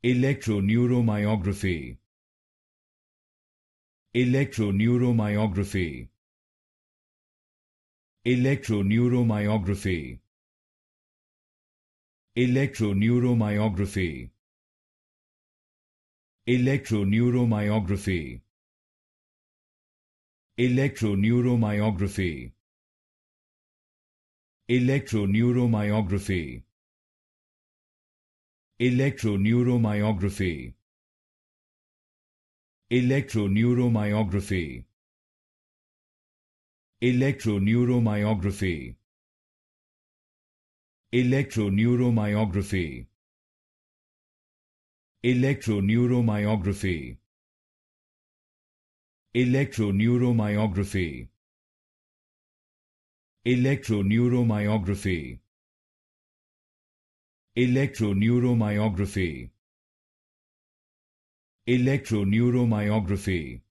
Electroneuromyography. Electroneuromyography. Electroneuromyography. Electroneuromyography. Electroneuromyography. Electroneuromyography. Electroneuromyography. Electroneuromyography. Electroneuromyography. Electroneuromyography. Electroneuromyography. Electroneuromyography. Electroneuromyography. Electroneuromyography. Electroneuromyography. Electroneuromyography.